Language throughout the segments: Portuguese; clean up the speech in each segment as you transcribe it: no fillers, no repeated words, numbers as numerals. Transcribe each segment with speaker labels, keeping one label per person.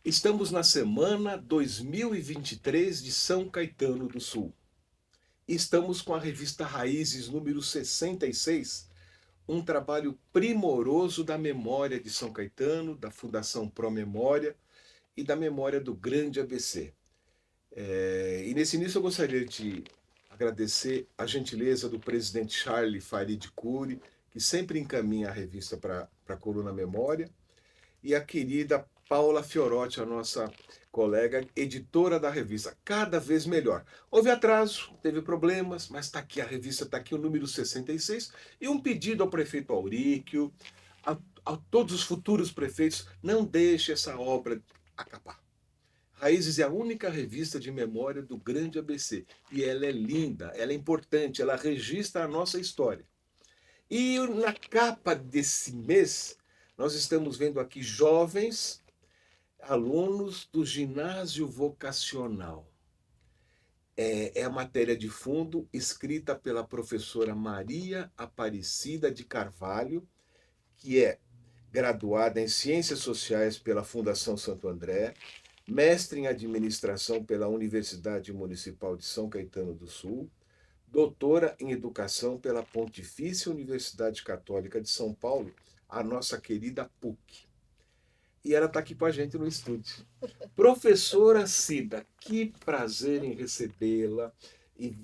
Speaker 1: Estamos na semana 2023 de São Caetano do Sul. Estamos com a revista Raízes número 66, um trabalho primoroso da memória de São Caetano, da Fundação Pro Memória e da memória do grande ABC. E nesse início eu gostaria de agradecer a gentileza do presidente Charlie Farid Cury, que sempre encaminha a revista para a coluna Memória, e a querida Paula Fiorotti, a nossa colega, editora da revista, cada vez melhor. Houve atraso, teve problemas, mas está aqui, a revista está aqui, o número 66, e um pedido ao prefeito Auríquio, a todos os futuros prefeitos, não deixe essa obra acabar. Raízes é a única revista de memória do grande ABC, e ela é linda, ela é importante, ela registra a nossa história. E na capa desse mês, nós estamos vendo aqui jovens alunos do ginásio vocacional. É a matéria de fundo escrita pela professora Maria Aparecida de Carvalho, que é graduada em Ciências Sociais pela Fundação Santo André, mestre em Administração pela Universidade Municipal de São Caetano do Sul, doutora em Educação pela Pontifícia Universidade Católica de São Paulo, a nossa querida PUC. E ela está aqui com a gente no estúdio. Professora Cida, que prazer em recebê-la e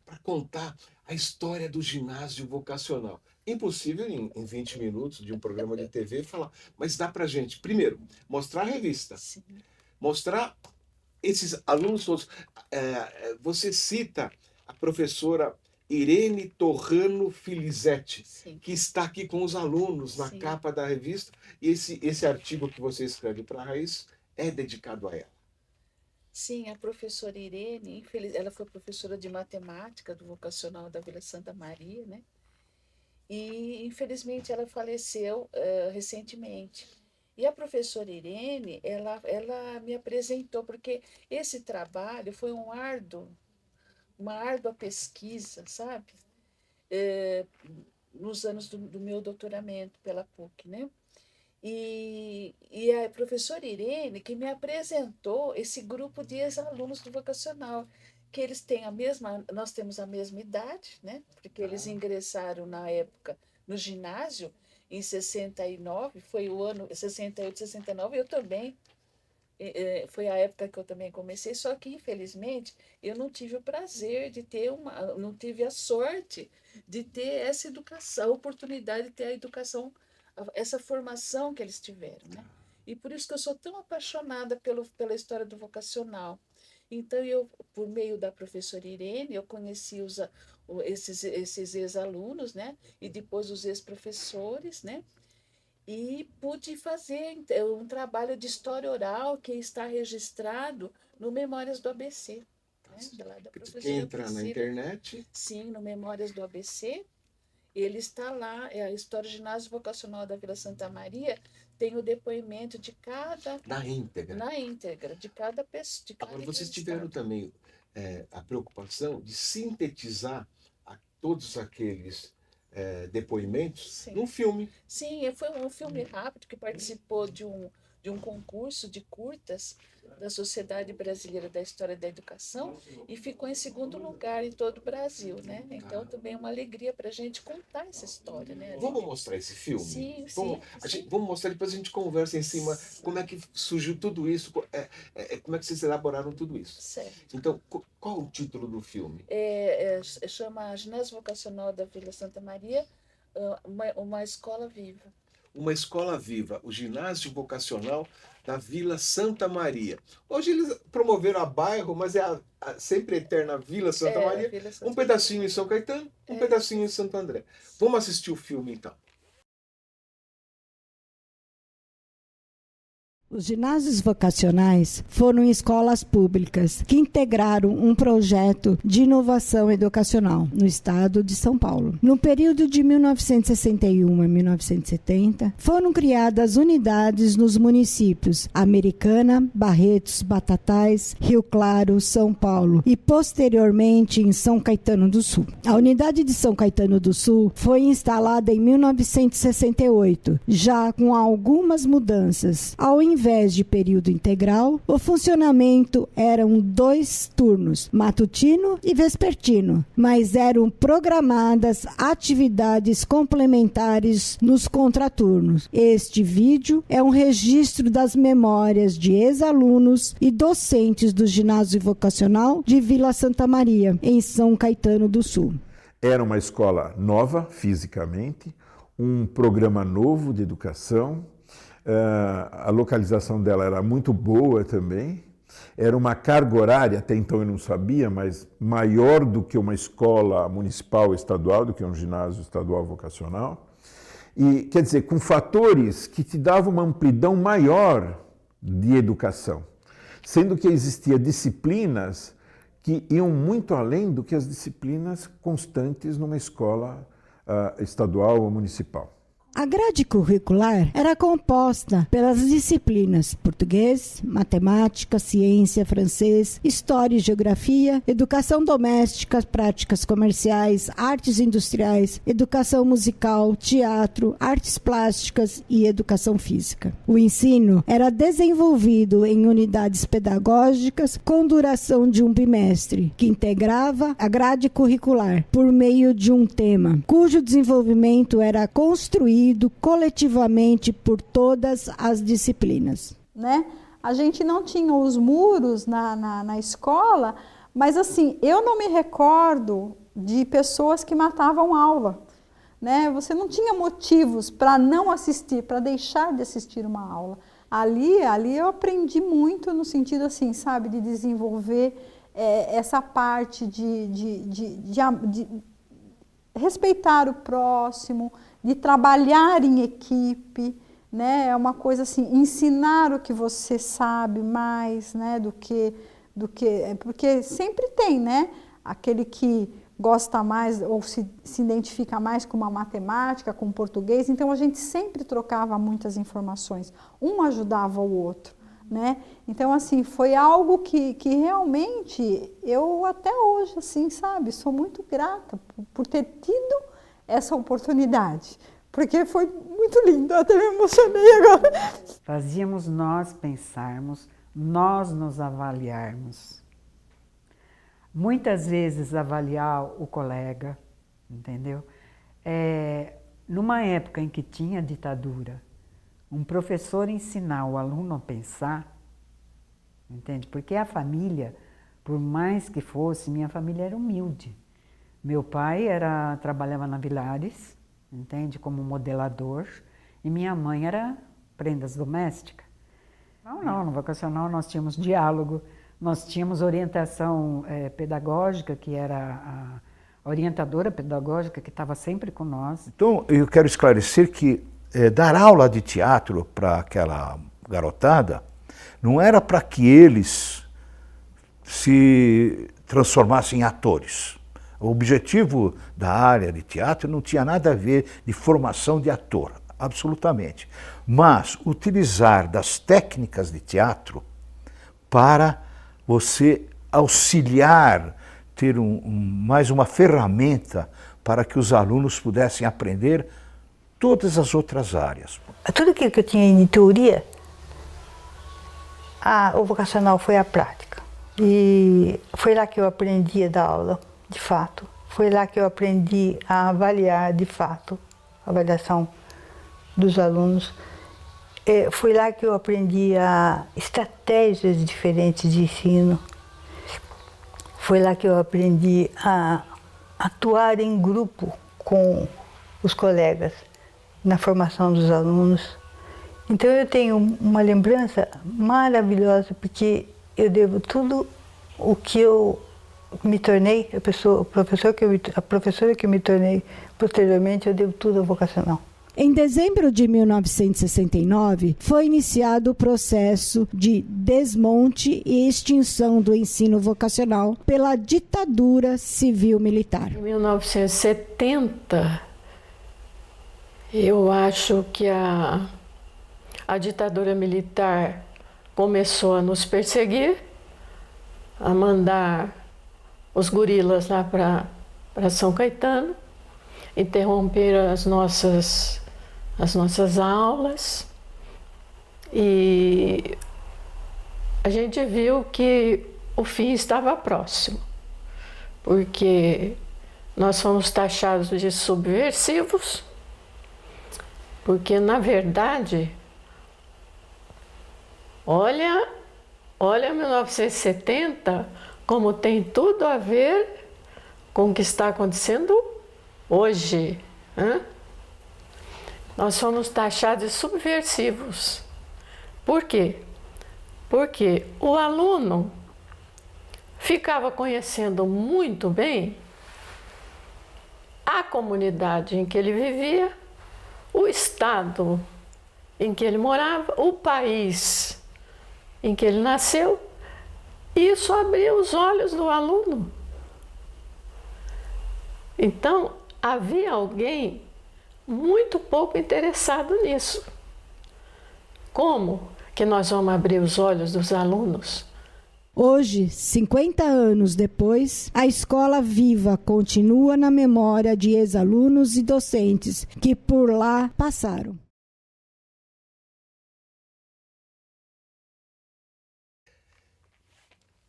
Speaker 1: para contar a história do ginásio vocacional. Impossível em 20 minutos de um programa de TV falar, mas dá para a gente, primeiro, mostrar a revista,
Speaker 2: Sim.
Speaker 1: Mostrar esses alunos todos. Você cita a professora Irene Torrano Filizetti,
Speaker 2: Sim.
Speaker 1: que está aqui com os alunos na
Speaker 2: Sim.
Speaker 1: capa da revista, e esse artigo que você escreve para a Raiz é dedicado a ela.
Speaker 2: Sim, a professora Irene, ela foi professora de matemática do vocacional da Vila Santa Maria, né? E, infelizmente, ela faleceu recentemente. E a professora Irene, ela me apresentou, porque esse trabalho foi uma árdua pesquisa, sabe? Nos anos do meu doutoramento pela PUC, né? E a professora Irene que me apresentou esse grupo de ex-alunos do vocacional, que eles têm nós temos a mesma idade, né? Porque eles ingressaram na época no ginásio em 69, foi o ano 68, 69, eu também. Foi a época que eu também comecei, só que infelizmente eu não tive o prazer de ter não tive a sorte de ter essa educação, a oportunidade de ter a educação, essa formação que eles tiveram, né? E por isso que eu sou tão apaixonada pela história do vocacional. Então, por meio da professora Irene, eu conheci esses ex-alunos, né? E depois os ex-professores, né? E pude fazer um trabalho de história oral que está registrado no Memórias do ABC. Né? Lá da
Speaker 1: Quem entrar na internet...
Speaker 2: Sim, no Memórias do ABC, ele está lá, é a História do Ginásio Vocacional da Vila Santa Maria, tem o depoimento de cada...
Speaker 1: Na íntegra,
Speaker 2: de cada pessoa.
Speaker 1: Agora, vocês tiveram também a preocupação de sintetizar todos aqueles depoimentos num filme.
Speaker 2: Sim, foi um filme rápido que participou de um concurso de curtas da Sociedade Brasileira da História da Educação e ficou em segundo lugar em todo o Brasil, né? Então também é uma alegria para a gente contar essa história, né?
Speaker 1: Vamos mostrar esse filme?
Speaker 2: Sim,
Speaker 1: vamos mostrar, depois a gente conversa em cima como é que surgiu tudo isso, como é que vocês elaboraram tudo isso.
Speaker 2: Certo.
Speaker 1: Então, qual o título do filme?
Speaker 2: Chama Ginásio Vocacional da Vila Santa Maria, uma escola viva.
Speaker 1: Uma escola viva, o ginásio vocacional da Vila Santa Maria. Hoje eles promoveram a bairro, mas é a sempre eterna Vila Santa Maria.
Speaker 2: Vila Santa
Speaker 1: um pedacinho em São Caetano, um pedacinho em Santo André. Vamos assistir o filme então.
Speaker 3: Os ginásios vocacionais foram escolas públicas que integraram um projeto de inovação educacional no estado de São Paulo. No período de 1961 a 1970, foram criadas unidades nos municípios Americana, Barretos, Batatais, Rio Claro, São Paulo e, posteriormente, em São Caetano do Sul. A unidade de São Caetano do Sul foi instalada em 1968, já com algumas mudanças. Ao invés invés de período integral, o funcionamento eram 2 turnos, matutino e vespertino, mas eram programadas atividades complementares nos contraturnos. Este vídeo é um registro das memórias de ex-alunos e docentes do Ginásio Vocacional de Vila Santa Maria, em São Caetano do Sul.
Speaker 4: Era uma escola nova, fisicamente, um programa novo de educação, a localização dela era muito boa também, era uma carga horária, até então eu não sabia, mas maior do que uma escola municipal estadual, do que um ginásio estadual vocacional, e, quer dizer, com fatores que te davam uma amplidão maior de educação, sendo que existiam disciplinas que iam muito além do que as disciplinas constantes numa escola estadual ou municipal.
Speaker 3: A grade curricular era composta pelas disciplinas português, matemática, ciência, francês, história e geografia, educação doméstica, práticas comerciais, artes industriais, educação musical, teatro, artes plásticas e educação física. O ensino era desenvolvido em unidades pedagógicas com duração de um bimestre, que integrava a grade curricular por meio de um tema, cujo desenvolvimento era construído coletivamente por todas as disciplinas.
Speaker 5: Né? A gente não tinha os muros na escola, mas assim, eu não me recordo de pessoas que matavam aula. Né? Você não tinha motivos para não assistir, para deixar de assistir uma aula. Ali eu aprendi muito no sentido assim, sabe, de desenvolver essa parte de respeitar o próximo, de trabalhar em equipe, né? É uma coisa assim, ensinar o que você sabe mais, né? do que porque sempre tem, né? Aquele que gosta mais ou se identifica mais com uma matemática, com português, então a gente sempre trocava muitas informações, um ajudava o outro, né? Então assim, foi algo que realmente eu até hoje, assim, sabe, sou muito grata por ter tido essa oportunidade, porque foi muito lindo, até me emocionei agora.
Speaker 6: Fazíamos nós pensarmos, nós nos avaliarmos. Muitas vezes avaliar o colega, entendeu? Numa época em que tinha ditadura, um professor ensinar o aluno a pensar, entende? Porque a família, por mais que fosse, minha família era humilde. Meu pai trabalhava na Vilares, entende, como modelador, e minha mãe era prendas domésticas. Não, no vocacional nós tínhamos diálogo, nós tínhamos orientação pedagógica, que era a orientadora pedagógica que estava sempre com nós.
Speaker 7: Então, eu quero esclarecer que dar aula de teatro para aquela garotada não era para que eles se transformassem em atores. O objetivo da área de teatro não tinha nada a ver de formação de ator, absolutamente. Mas utilizar das técnicas de teatro para você auxiliar, ter mais uma ferramenta para que os alunos pudessem aprender todas as outras áreas.
Speaker 8: Tudo aquilo que eu tinha em teoria, o vocacional foi a prática. E foi lá que eu aprendi a dar aula, de fato. Foi lá que eu aprendi a avaliar, de fato, a avaliação dos alunos. Foi lá que eu aprendi estratégias diferentes de ensino. Foi lá que eu aprendi a atuar em grupo com os colegas na formação dos alunos. Então eu tenho uma lembrança maravilhosa, porque eu devo tudo o que eu me tornei, a professora que eu me tornei posteriormente, eu devo tudo ao vocacional.
Speaker 3: Em dezembro de 1969, foi iniciado o processo de desmonte e extinção do ensino vocacional pela ditadura civil-militar.
Speaker 9: Em 1970, eu acho que a ditadura militar começou a nos perseguir, a mandar os gorilas lá para São Caetano, interromper as nossas aulas. E a gente viu que o fim estava próximo, porque nós fomos taxados de subversivos, porque, na verdade, olha 1970 como tem tudo a ver com o que está acontecendo hoje. Né? Nós fomos taxados de subversivos. Por quê? Porque o aluno ficava conhecendo muito bem a comunidade em que ele vivia, o estado em que ele morava, o país em que ele nasceu. Isso abria os olhos do aluno. Então, havia alguém muito pouco interessado nisso. Como que nós vamos abrir os olhos dos alunos?
Speaker 3: Hoje, 50 anos depois, a Escola Viva continua na memória de ex-alunos e docentes que por lá passaram.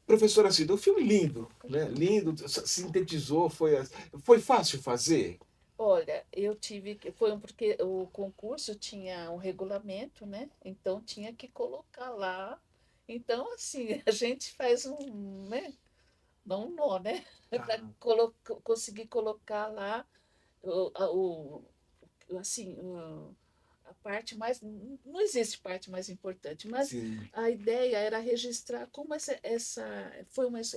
Speaker 1: Professora Cida, um filme lindo, né? Lindo, sintetizou, foi fácil fazer?
Speaker 2: Olha, eu tive que. Porque o concurso tinha um regulamento, né? Então tinha que colocar lá. Então, assim, a gente faz um, né? Não um nó, né? Para conseguir colocar lá assim, a parte mais. Não existe parte mais importante, mas
Speaker 1: Sim.
Speaker 2: a ideia era registrar como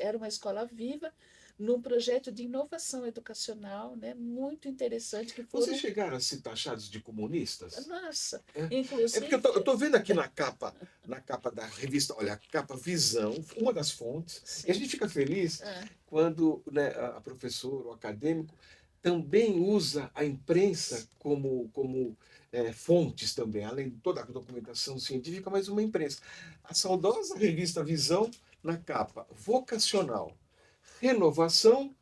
Speaker 2: era uma escola viva num projeto de inovação educacional, né, muito interessante que foram.
Speaker 1: Vocês chegaram a ser taxados de comunistas?
Speaker 2: Nossa,
Speaker 1: É
Speaker 2: inclusive.
Speaker 1: porque eu tô vendo aqui na capa da revista, olha, a capa Visão, uma das fontes,
Speaker 2: Sim.
Speaker 1: e a gente fica feliz
Speaker 2: Ah,
Speaker 1: quando, né, a professora, o acadêmico, também usa a imprensa como fontes também, além de toda a documentação científica, mas uma imprensa. A saudosa revista Visão, na capa, vocacional, renovação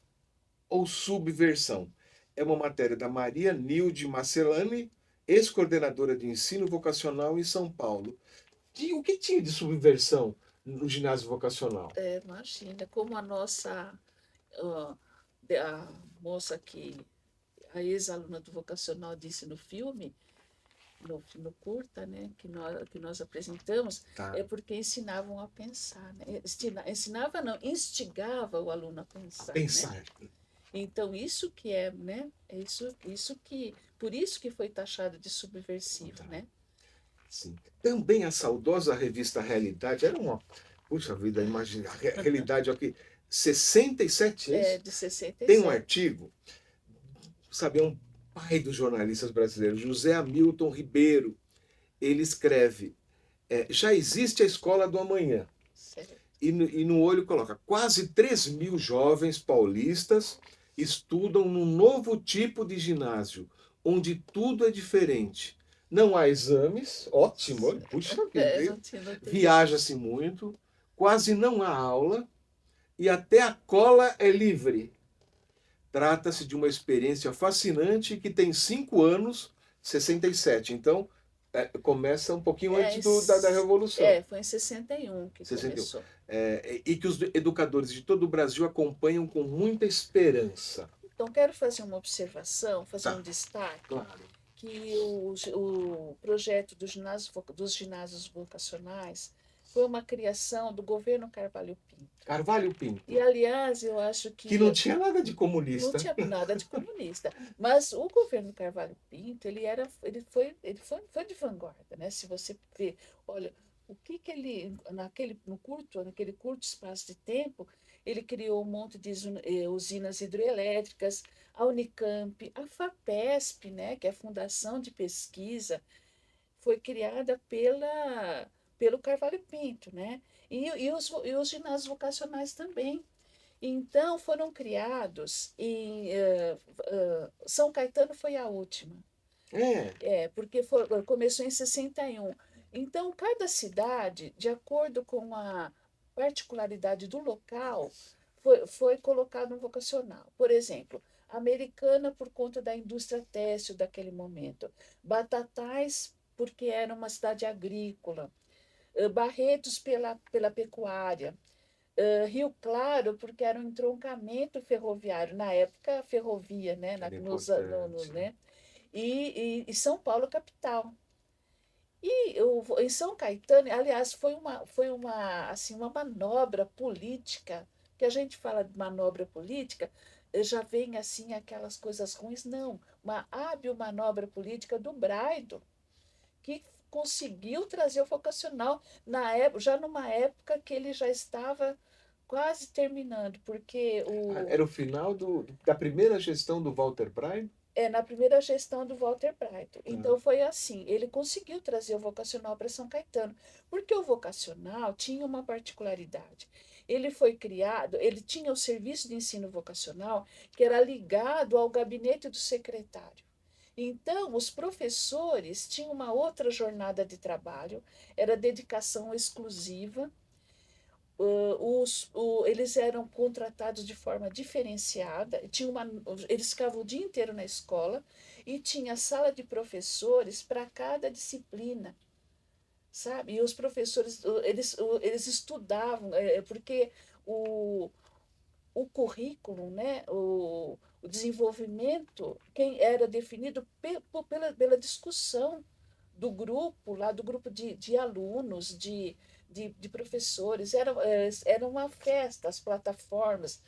Speaker 1: ou subversão? É uma matéria da Maria Nilde Marcelani, ex-coordenadora de ensino vocacional em São Paulo. E o que tinha de subversão no ginásio vocacional?
Speaker 2: imagina, como a nossa. A moça a ex-aluna do vocacional disse no filme, no curta, né, que nós apresentamos,
Speaker 1: Tá.
Speaker 2: é porque ensinavam a pensar, né? Ensinava não, instigava o aluno a pensar.
Speaker 1: Pensar.
Speaker 2: Né? Então, isso que é, né? Por isso que foi taxado de subversivo,
Speaker 1: Tá.
Speaker 2: né?
Speaker 1: Sim. Também a saudosa revista Realidade era uma. Puxa vida, imagina. A Realidade aqui, 67 anos.
Speaker 2: De 67.
Speaker 1: Tem um artigo, sabe, é um pai dos jornalistas brasileiros, José Hamilton Ribeiro. Ele escreve: já existe a escola do amanhã.
Speaker 2: Certo.
Speaker 1: E no olho coloca: quase 3.000 jovens paulistas estudam num novo tipo de ginásio, onde tudo é diferente. Não há exames, ótimo, puxa vida, viaja-se muito, quase não há aula e até a cola é livre. Trata-se de uma experiência fascinante que tem 5 anos, 67. Então, começa um pouquinho antes da Revolução.
Speaker 2: Foi em 61 que
Speaker 1: 61.
Speaker 2: começou.
Speaker 1: E que os educadores de todo o Brasil acompanham com muita esperança.
Speaker 2: Então, quero fazer uma observação, fazer
Speaker 1: Tá.
Speaker 2: um destaque,
Speaker 1: Claro.
Speaker 2: que o projeto dos ginásios vocacionais foi uma criação do governo Carvalho Pinto.
Speaker 1: Carvalho Pinto.
Speaker 2: E, aliás, eu acho
Speaker 1: Que não tinha nada de comunista.
Speaker 2: Não tinha nada de comunista. Mas o governo Carvalho Pinto, ele foi de vanguarda, né? Se você vê, olha, o que ele, naquele curto espaço de tempo, ele criou um monte de usinas hidroelétricas, a Unicamp, a FAPESP, né, que é a Fundação de Pesquisa, foi criada pelo Carvalho Pinto, né? E os ginásios vocacionais também. Então, foram criados em. São Caetano foi a última. Porque começou em 61. Então, cada cidade, de acordo com a particularidade do local, foi colocado um vocacional. Por exemplo, Americana, por conta da indústria têxtil daquele momento. Batatais, porque era uma cidade agrícola. Barretos pela pecuária. Rio Claro, porque era um entroncamento ferroviário, na época ferrovia, né?
Speaker 1: Era importante.
Speaker 2: Né? E São Paulo, capital. Em São Caetano, aliás, assim, uma manobra política, que a gente fala de manobra política, já vem assim aquelas coisas ruins, não, uma hábil manobra política do Braido, que conseguiu trazer o vocacional já numa época que ele já estava quase terminando, porque
Speaker 1: Era o final da primeira gestão do Walter Braille?
Speaker 2: na primeira gestão do Walter Braito. Então foi assim, ele conseguiu trazer o vocacional para São Caetano, porque o vocacional tinha uma particularidade. Ele foi criado, ele tinha o serviço de ensino vocacional que era ligado ao gabinete do secretário. Então, os professores tinham uma outra jornada de trabalho, era dedicação exclusiva. Eles eram contratados de forma diferenciada, eles ficavam o dia inteiro na escola e tinha sala de professores para cada disciplina, sabe? E os professores, eles estudavam, porque o, o currículo, né? O desenvolvimento, quem era definido pela discussão do grupo, lá do grupo de alunos, de professores. Era uma festa, as plataformas,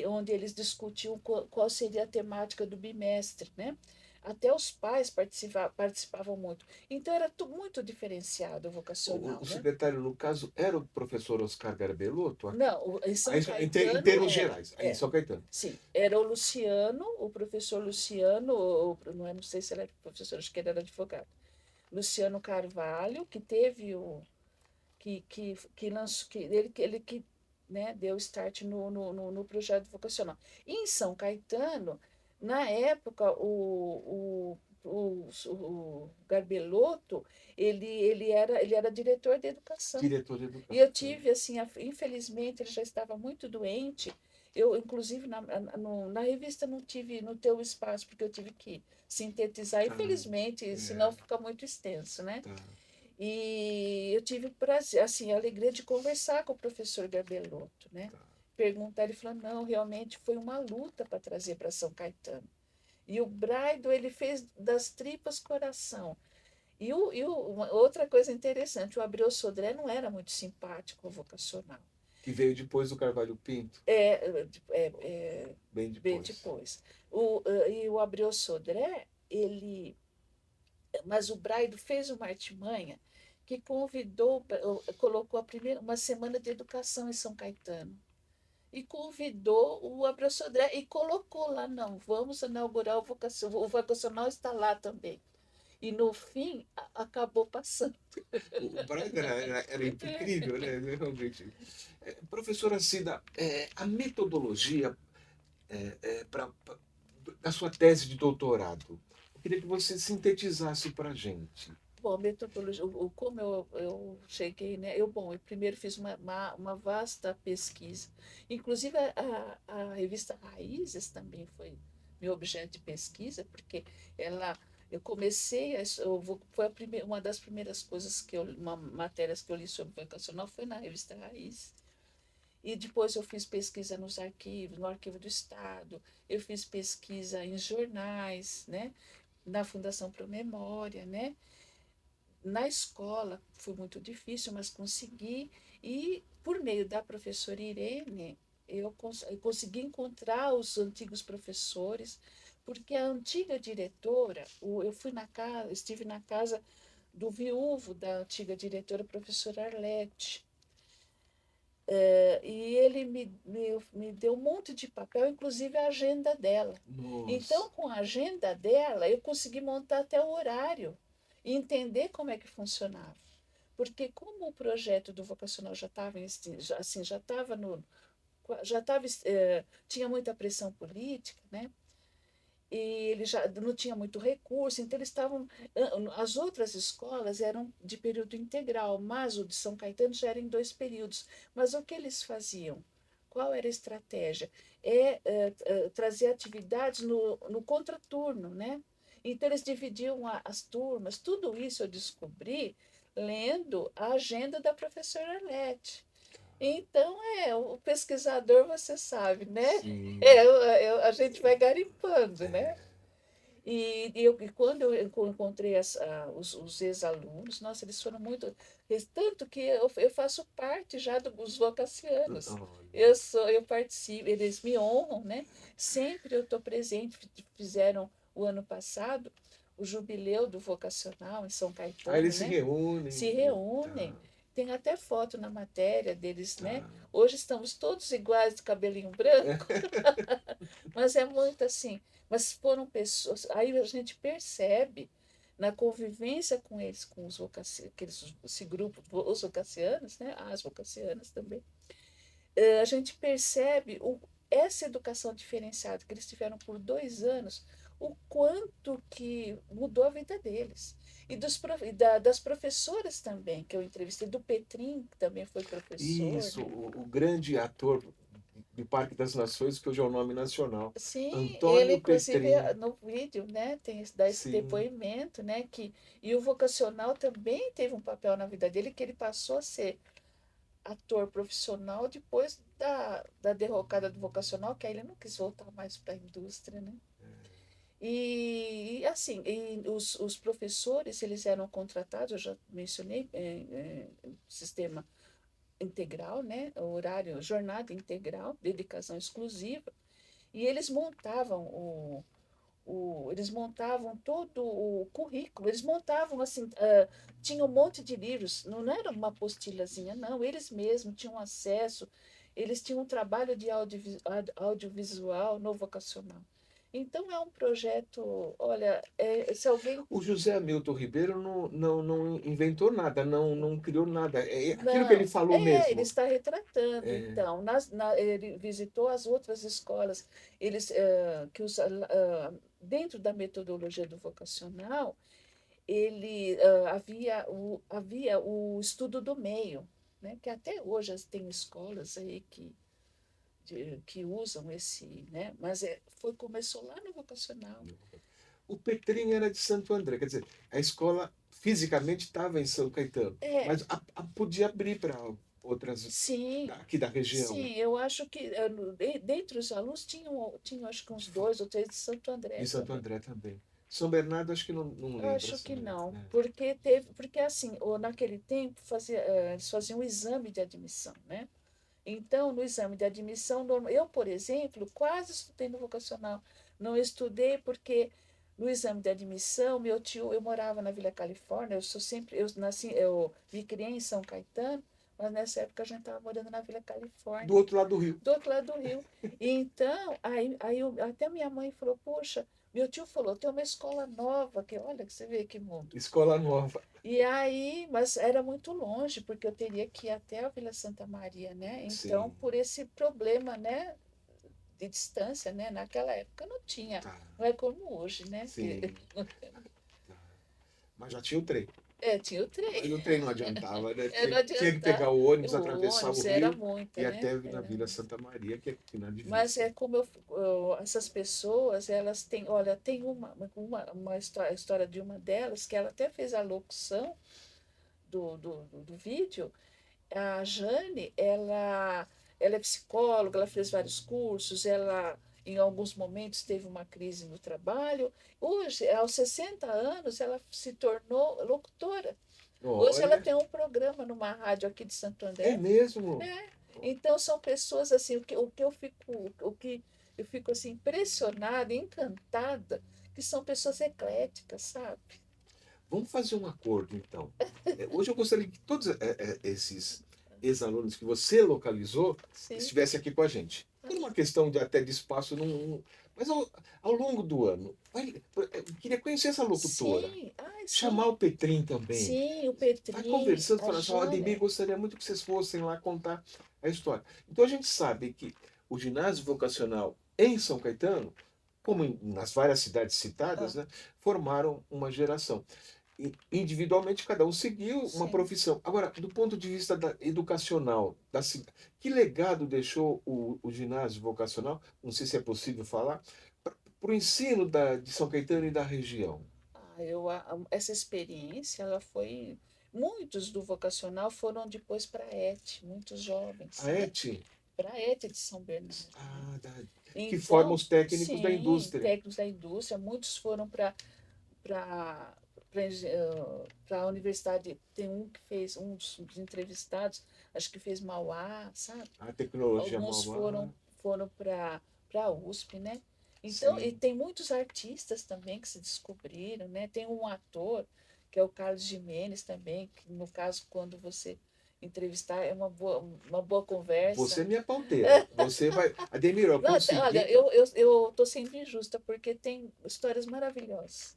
Speaker 2: onde eles discutiam qual seria a temática do bimestre, né? Até os pais participavam muito. Então, era muito diferenciado o vocacional.
Speaker 1: O
Speaker 2: Né?
Speaker 1: secretário, no caso, era o professor Oscar Garbelotto?
Speaker 2: Não, em São
Speaker 1: Em
Speaker 2: Caetano
Speaker 1: termos gerais, em
Speaker 2: é.
Speaker 1: São Caetano.
Speaker 2: Sim, era o Luciano, o professor Luciano, não sei se ele era professor, acho que ele era advogado. Luciano Carvalho, que teve que lançou, ele que né, deu start no projeto vocacional. E em São Caetano, na época, o Garbelotto, ele era diretor de educação.
Speaker 1: Diretor de educação.
Speaker 2: E eu tive, assim, infelizmente, ele já estava muito doente. Eu, inclusive, na revista não teve espaço, porque eu tive que sintetizar, infelizmente, senão fica muito extenso, né? E eu tive prazer, assim, a alegria de conversar com o professor Garbelotto, né? Perguntar, ele falou, não, realmente foi uma luta para trazer para São Caetano. E o Braido, ele fez das tripas coração. Uma outra coisa interessante, o Abreu Sodré não era muito simpático ao vocacional.
Speaker 1: Que veio depois do Carvalho Pinto. Bem depois.
Speaker 2: Bem depois. E o Abreu Sodré, mas o Braido fez uma artimanha que colocou uma semana de educação em São Caetano. E convidou o Abreu Sodré e colocou lá, não, vamos inaugurar o vocacional está lá também. E no fim, acabou passando.
Speaker 1: O Braga era incrível, né? Realmente. Professora Cida, a metodologia da sua tese de doutorado, eu queria que você sintetizasse para a gente.
Speaker 2: Bom, metodologia, como eu cheguei, né? Eu primeiro fiz uma vasta pesquisa. Inclusive, a revista Raízes também foi meu objeto de pesquisa, porque eu comecei, foi uma das primeiras coisas matérias que eu li sobre vocacional foi na revista Raiz. E depois eu fiz pesquisa nos arquivos, no Arquivo do Estado, eu fiz pesquisa em jornais, né? Na Fundação Pro Memória, né? Na escola foi muito difícil, mas consegui. E por meio da professora Irene, eu consegui encontrar os antigos professores, porque a antiga diretora, estive na casa do viúvo da antiga diretora, professora Arlete, e ele me deu um monte de papel, inclusive a agenda dela.
Speaker 1: Nossa.
Speaker 2: Então, com a agenda dela, eu consegui montar até o horário e entender como é que funcionava. Porque como o projeto do vocacional já estava tinha muita pressão política, né? E ele já não tinha muito recurso, então as outras escolas eram de período integral, mas o de São Caetano já era em 2 períodos. Mas o que eles faziam? Qual era a estratégia? Trazer atividades no contraturno, né? Então, eles dividiam as turmas. Tudo isso eu descobri lendo a agenda da professora Arlete. Então, o pesquisador, você sabe, né?
Speaker 1: Sim.
Speaker 2: A gente vai garimpando, né? E quando eu encontrei os ex-alunos, nossa, eles foram muito. Tanto que eu faço parte já dos vocacianos.
Speaker 1: Olha.
Speaker 2: Eu participo, eles me honram, né? Sempre eu estou presente. Fizeram o ano passado o jubileu do vocacional em São Caetano,
Speaker 1: Aí eles se
Speaker 2: né?
Speaker 1: reúnem.
Speaker 2: Se reúnem. Tem até foto na matéria deles, né?
Speaker 1: Tá.
Speaker 2: Hoje estamos todos iguais de cabelinho branco, mas é muito assim. Mas foram pessoas. Aí a gente percebe na convivência com eles, com os esse grupo, os vocacianos, né? As vocacianas também. A gente percebe essa educação diferenciada que eles tiveram por 2 anos, o quanto que mudou a vida deles. E das professoras também, que eu entrevistei, do Petrin, que também foi professor.
Speaker 1: Isso,
Speaker 2: Né?
Speaker 1: o grande ator do Parque das Nações, que hoje é o nome nacional.
Speaker 2: Sim,
Speaker 1: Antônio
Speaker 2: ele inclusive
Speaker 1: Petrin.
Speaker 2: no vídeo, né, dá esse
Speaker 1: Sim.
Speaker 2: depoimento, né, e o vocacional também teve um papel na vida dele, que ele passou a ser ator profissional depois da derrocada do vocacional, que aí ele não quis voltar mais para a indústria, né? Assim, os professores, eles eram contratados, eu já mencionei, sistema integral, né? Horário, jornada integral, dedicação exclusiva, e eles montavam todo o currículo, eles montavam assim, tinha um monte de livros, não era uma apostilazinha, não, eles mesmos tinham acesso, eles tinham um trabalho de audiovisual no vocacional. Então é um projeto, olha, se alguém.
Speaker 1: O José Hamilton Ribeiro não inventou nada, não criou nada. É aquilo que ele
Speaker 2: Não,
Speaker 1: falou mesmo.
Speaker 2: ele está retratando. Então, ele visitou as outras escolas, dentro da metodologia do vocacional, havia o estudo do meio, né? Que até hoje tem escolas aí que usam esse, né? Mas começou lá no vocacional.
Speaker 1: O Petrin era de Santo André, quer dizer, a escola fisicamente estava em São Caetano, mas podia abrir para outras
Speaker 2: Sim,
Speaker 1: aqui da região.
Speaker 2: sim, eu acho que dentre os alunos tinham acho que uns 2 ou 3 de Santo André
Speaker 1: E Santo
Speaker 2: também.
Speaker 1: André também. São Bernardo, acho que não lembro.
Speaker 2: Eu acho
Speaker 1: assim,
Speaker 2: que não,
Speaker 1: né?
Speaker 2: porque assim, naquele tempo eles faziam um exame de admissão, né? Então, no exame de admissão, eu, por exemplo, quase estudei no vocacional. Não estudei porque no exame de admissão, meu tio, eu morava na Vila Califórnia, eu me criei em São Caetano, mas nessa época a gente estava morando na Vila Califórnia.
Speaker 1: Do outro lado do rio.
Speaker 2: Do outro lado do rio. Então, até minha mãe falou, poxa, meu tio falou, tem uma escola nova, que olha que você vê que mundo.
Speaker 1: Escola nova.
Speaker 2: E aí, mas era muito longe, porque eu teria que ir até a Vila Santa Maria, né? Então,
Speaker 1: Sim.
Speaker 2: por esse problema, né, de distância, né? Naquela época não tinha,
Speaker 1: Tá.
Speaker 2: não é como hoje, né?
Speaker 1: Sim. Tá. Mas já tinha o trem.
Speaker 2: Tinha o trem.
Speaker 1: Mas o trem não adiantava, né?
Speaker 2: Não
Speaker 1: Tinha que pegar o ônibus, atravessar o
Speaker 2: ônibus
Speaker 1: rio
Speaker 2: era muito,
Speaker 1: e
Speaker 2: né?
Speaker 1: até na Vila Santa Maria, que é aqui na divisa.
Speaker 2: Mas é como essas pessoas, elas têm, olha, tem uma história de uma delas, que ela até fez a locução do vídeo. A Jane, ela é psicóloga, ela fez vários cursos, ela em alguns momentos teve uma crise no trabalho. Hoje, aos 60 anos, ela se tornou locutora. Hoje ela
Speaker 1: Olha,
Speaker 2: tem um programa numa rádio aqui de Santo André.
Speaker 1: é mesmo?
Speaker 2: Então são pessoas assim, o que eu fico assim impressionada, encantada, que são pessoas ecléticas, sabe?
Speaker 1: Vamos fazer um acordo, então. Hoje eu gostaria que todos esses ex-alunos que você localizou
Speaker 2: Sim.
Speaker 1: estivessem aqui com a gente. Por uma questão até de espaço, mas ao longo do ano, eu queria conhecer essa locutora.
Speaker 2: Sim.
Speaker 1: Chamar o Petrin também.
Speaker 2: Sim, o Petrin.
Speaker 1: Vai conversando,
Speaker 2: a
Speaker 1: falando assim, Ademir,
Speaker 2: Jane.
Speaker 1: gostaria muito que vocês fossem lá contar a história. Então a gente sabe que o ginásio vocacional em São Caetano, como nas várias cidades citadas, né, formaram uma geração. E, individualmente, cada um seguiu uma
Speaker 2: Sim.
Speaker 1: profissão. Agora, do ponto de vista educacional, que legado deixou o ginásio vocacional, não sei se é possível falar, para o ensino de São Caetano e da região?
Speaker 2: Essa experiência, ela foi. Muitos do vocacional foram depois para a ET, muitos jovens,
Speaker 1: A
Speaker 2: né?
Speaker 1: ET?
Speaker 2: Para a ET de São Bernardo.
Speaker 1: Que forma os técnicos da
Speaker 2: sim,
Speaker 1: indústria.
Speaker 2: técnicos da indústria. Muitos foram para a universidade. Tem um que fez, um dos entrevistados, acho que fez Mauá, sabe?
Speaker 1: A tecnologia
Speaker 2: Alguns
Speaker 1: Mauá.
Speaker 2: foram para a USP, né? Então,
Speaker 1: Sim.
Speaker 2: e tem muitos artistas também que se descobriram, né? Tem um ator, que é o Carlos Gimenez também, que no caso, quando você entrevistar, é uma boa conversa.
Speaker 1: Você é minha ponteira. Você vai. Ademir, eu
Speaker 2: Não,
Speaker 1: consegui.
Speaker 2: olha, eu tô sendo injusta, porque tem histórias maravilhosas.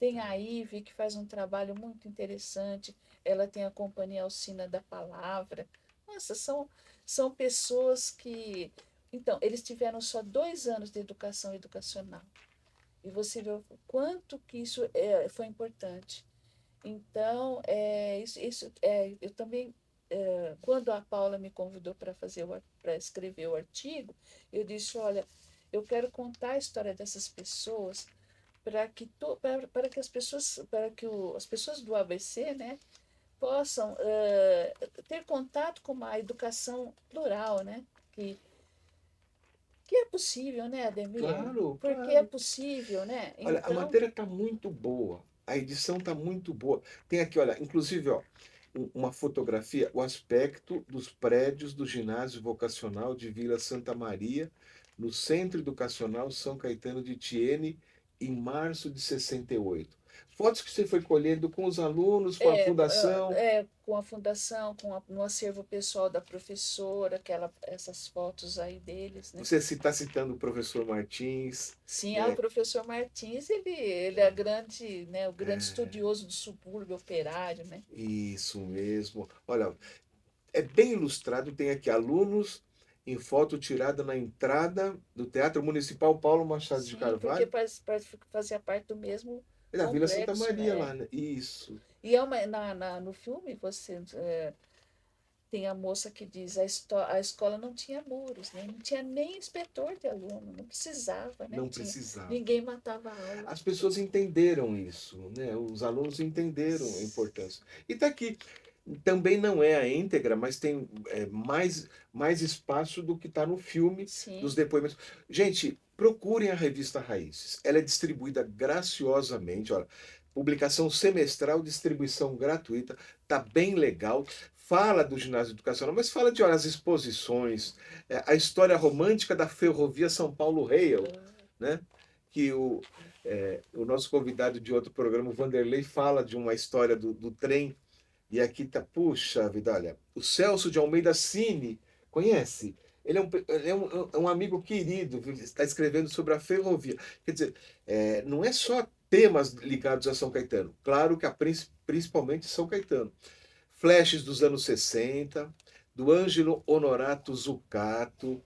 Speaker 2: Tem a Ive, que faz um trabalho muito interessante. Ela tem a Companhia Alcina da Palavra. Nossa, são pessoas que... Então, eles tiveram só 2 anos de educação educacional. E você vê o quanto que isso foi importante. Então, eu também... quando a Paula me convidou para escrever o artigo, eu disse, olha, eu quero contar a história dessas pessoas para que as pessoas do ABC, né, possam ter contato com uma educação plural, né, que é possível, né, Ademir?
Speaker 1: Claro,
Speaker 2: Porque
Speaker 1: claro.
Speaker 2: é possível, né?
Speaker 1: Olha, a
Speaker 2: Então,
Speaker 1: matéria está muito boa. A edição está muito boa. Tem aqui, olha, inclusive, ó, uma fotografia, o aspecto dos prédios do ginásio vocacional de Vila Santa Maria, no Centro Educacional São Caetano de Thiene, em março de 68. Fotos que você foi colhendo com os alunos, com a fundação.
Speaker 2: com a fundação, no acervo pessoal da professora, essas fotos aí deles, né?
Speaker 1: Você está citando o professor Martins.
Speaker 2: Sim,
Speaker 1: né?
Speaker 2: o professor Martins, ele é grande, né, o grande estudioso do subúrbio operário, né?
Speaker 1: Isso mesmo. Olha, é bem ilustrado, tem aqui alunos em foto tirada na entrada do Teatro Municipal Paulo Machado de
Speaker 2: Sim, porque
Speaker 1: Carvalho.
Speaker 2: fazia parte do mesmo
Speaker 1: É da Vila Santa
Speaker 2: complexo,
Speaker 1: Maria
Speaker 2: né?
Speaker 1: lá, né? Isso.
Speaker 2: E no filme você tem a moça que diz a escola não tinha muros, né? Não tinha nem inspetor de aluno, não precisava, né?
Speaker 1: Não precisava.
Speaker 2: Ninguém matava a aula.
Speaker 1: As pessoas entenderam isso, né? Os alunos entenderam a importância. E está aqui. Também não é a íntegra, mas tem mais espaço do que está no filme,
Speaker 2: Sim.
Speaker 1: dos depoimentos. Gente, procurem a revista Raízes. Ela é distribuída graciosamente. Olha, publicação semestral, distribuição gratuita. Tá bem legal. Fala do ginásio educacional, mas fala de, olha, as exposições, a história romântica da Ferrovia São Paulo-Rail, né? Que o nosso convidado de outro programa, o Vanderlei, fala de uma história do trem. E aqui tá, puxa vida, olha, o Celso de Almeida Cine, conhece? Ele é um amigo querido, está escrevendo sobre a ferrovia. Quer dizer, não é só temas ligados a São Caetano, claro que principalmente São Caetano. Flashes dos anos 60, do Ângelo Honorato Zucato,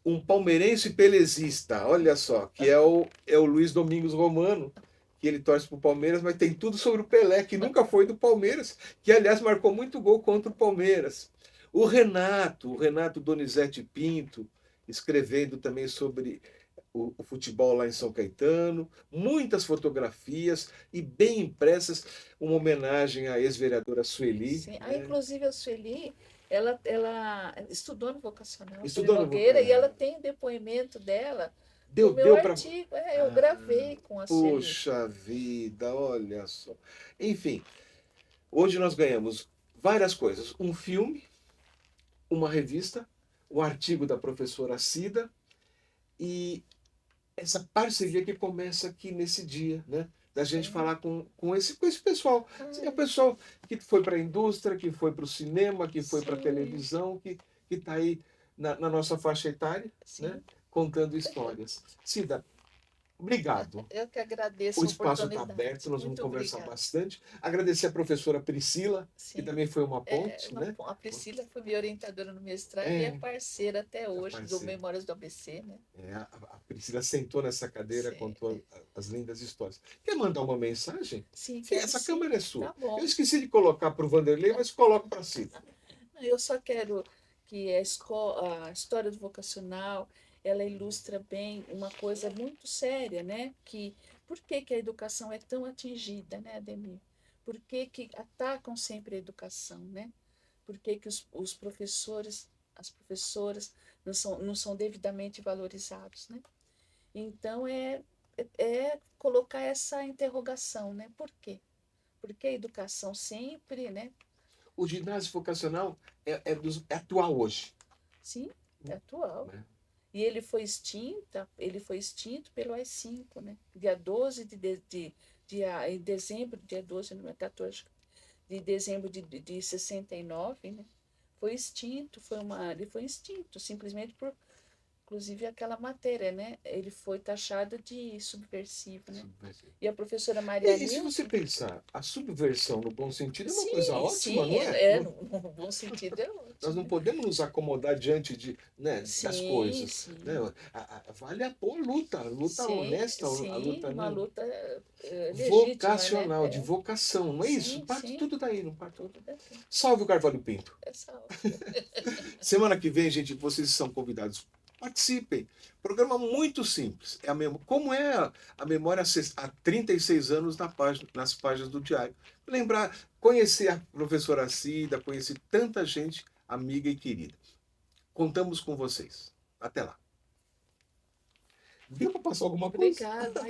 Speaker 1: um palmeirense pelezista, olha só, que é o Luiz Domingos Romano, que ele torce para o Palmeiras, mas tem tudo sobre o Pelé, que nunca foi do Palmeiras, que aliás marcou muito gol contra o Palmeiras. O Renato Donizete Pinto, escrevendo também sobre o futebol lá em São Caetano, muitas fotografias e bem impressas, uma homenagem à ex-vereadora Sueli.
Speaker 2: Sim. Inclusive a Sueli, ela estudou no vocacional,
Speaker 1: Estudou no
Speaker 2: Nogueira, e ela tem depoimento dela.
Speaker 1: Deu
Speaker 2: para
Speaker 1: artigo,
Speaker 2: eu gravei com a Sueli.
Speaker 1: Puxa vida, olha só. Enfim, hoje nós ganhamos várias coisas. Um filme, uma revista, um artigo da professora Cida e essa parceria que começa aqui nesse dia, né? Da gente falar com esse pessoal. É o pessoal que foi para a indústria, que foi para o cinema, que foi para a televisão, que está aí na nossa faixa etária, né? Contando histórias. Cida, obrigado.
Speaker 2: Eu que agradeço
Speaker 1: O
Speaker 2: a
Speaker 1: espaço está
Speaker 2: oportunidade.
Speaker 1: aberto, nós vamos
Speaker 2: Muito
Speaker 1: conversar
Speaker 2: obrigada.
Speaker 1: bastante. Agradecer a professora Priscila, que também foi uma ponte, né?
Speaker 2: A Priscila foi minha orientadora no mestrado e é parceira até hoje do Memórias do ABC, né?
Speaker 1: A Priscila sentou nessa cadeira, contou as lindas histórias. Quer mandar uma mensagem?
Speaker 2: Sim,
Speaker 1: essa câmera é sua.
Speaker 2: Tá bom.
Speaker 1: Eu esqueci de colocar para o Vanderlei, mas coloco para Cida.
Speaker 2: Eu só quero que a história do vocacional ela ilustra bem uma coisa muito séria, né? Por que que a educação é tão atingida, né, Ademir? Por que que atacam sempre a educação, né? Por que que os professores, as professoras não são devidamente valorizados, né? Então, é colocar essa interrogação, né? Por quê? Por que a educação sempre, né?
Speaker 1: O ginásio vocacional é atual hoje.
Speaker 2: Sim, é atual.
Speaker 1: Né?
Speaker 2: E ele foi extinto pelo AI-5, né? Dia 12 em dezembro, dia 12, não é 14, de dezembro de 69, né? Foi extinto, ele foi extinto, simplesmente por, inclusive aquela matéria, né? Ele foi taxado de subversivo, né?
Speaker 1: Subversivo.
Speaker 2: E a professora Maria
Speaker 1: E se
Speaker 2: Nilton...
Speaker 1: você pensar, a subversão no bom sentido é uma
Speaker 2: Sim,
Speaker 1: coisa ótima,
Speaker 2: sim,
Speaker 1: não é?
Speaker 2: no bom sentido é ótimo.
Speaker 1: Nós não podemos nos acomodar diante das
Speaker 2: Sim,
Speaker 1: coisas.
Speaker 2: sim.
Speaker 1: Né? Vale a luta
Speaker 2: Sim,
Speaker 1: honesta, a
Speaker 2: sim,
Speaker 1: luta,
Speaker 2: uma
Speaker 1: né?
Speaker 2: luta legítima,
Speaker 1: Vocacional,
Speaker 2: né?
Speaker 1: de vocação, não é isso?
Speaker 2: Sim,
Speaker 1: Parte
Speaker 2: sim.
Speaker 1: tudo daí, não parte tudo.
Speaker 2: Tudo daqui.
Speaker 1: Salve o Carvalho Pinto.
Speaker 2: É salvo.
Speaker 1: Semana que vem, gente, vocês são convidados. Participem. Programa muito simples. Como é a memória há 36 anos nas páginas do Diário. Lembrar, conhecer a professora Cida, conhecer tanta gente amiga e querida. Contamos com vocês. Até lá. Deu para passar alguma coisa?
Speaker 2: Obrigada.